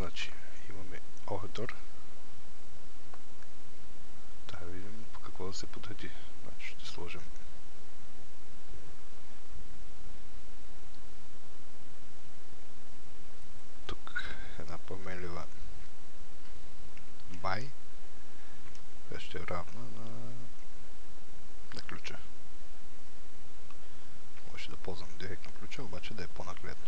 Значи имаме order. Да видим по какво да се подреди. Значи ще сложим тук една променлива by, която ще е равна на ключа. Може да ползвам директно ключа, обаче да е по-нагледно.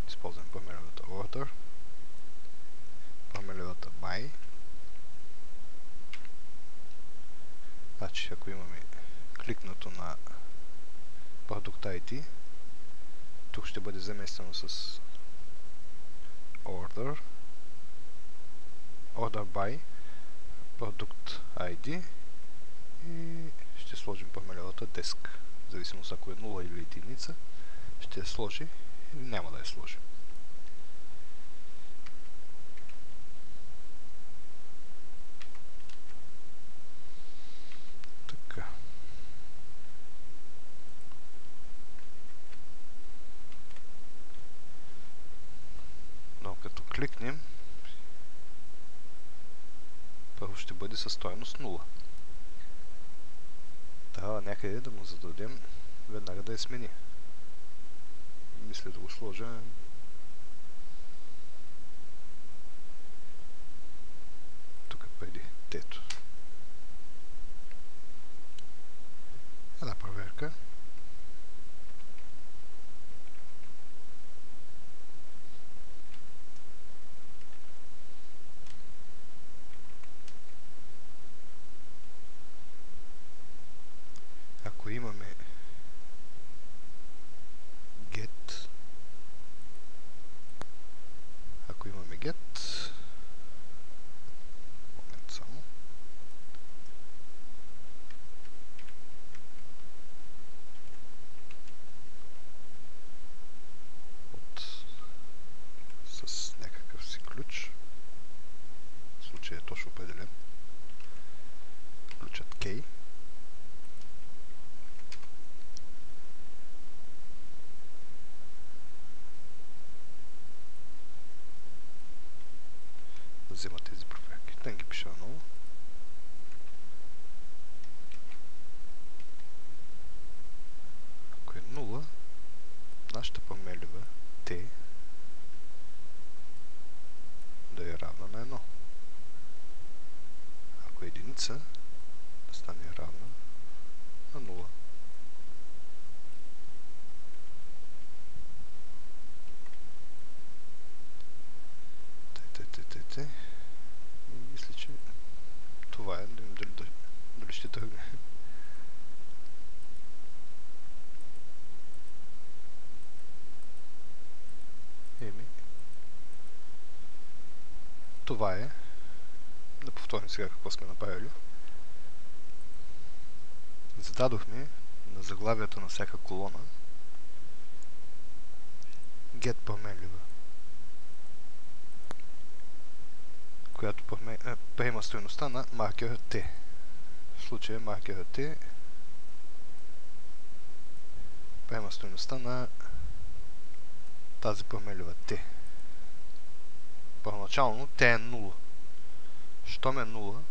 Използвам променливата order, променливата by. Значи ако имаме кликнато на Product ID, тук ще бъде заместено с order by Product ID и ще сложим променливата desk. В зависимост ако е 0 или единица, ще я сложи или няма да я сложи. Така. Но като кликнем, първо ще бъде със стойност 0. Трябва някъде да му зададем веднага да я смени. Мисля да го сложа тук преди тето. Една проверка. Ако имаме get, момент само, с някакъв си ключ, в случая е точно определен, ключът K. Взема тези проверки. Да ги пиша наново. Ако е 0, нашата променлива T да е равна на 1. Ако е единица, да стане равна на 0. И мисля, че това е. Дали ще тръгне. Това е. Да повторим сега какво сме направили. Зададохме на заглавието на всяка колона get променлива, която приема стойността на маркера T. В случая маркера T приема стойността на тази променлива T. Първоначално T е 0. Щом е 0,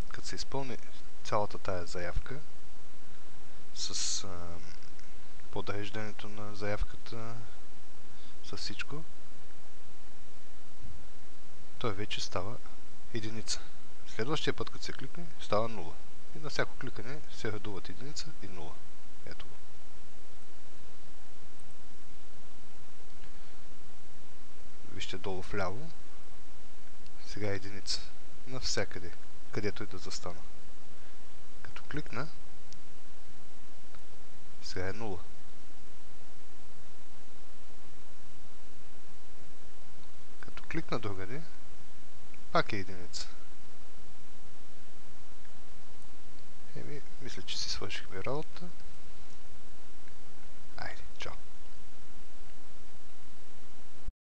като се изпълни цялата тая заявка с подреждането на заявката с всичко, той вече става единица. Следващия път, като се кликне, става 0. И на всяко кликане се редуват единица и 0. Ето го. Вижте долу вляво. Сега е единица. Навсякъде, където и да застана. Като кликна, сега е 0. Като кликна другаде, пак е единица. Мисля, че си свършихме работа. Айде, чао!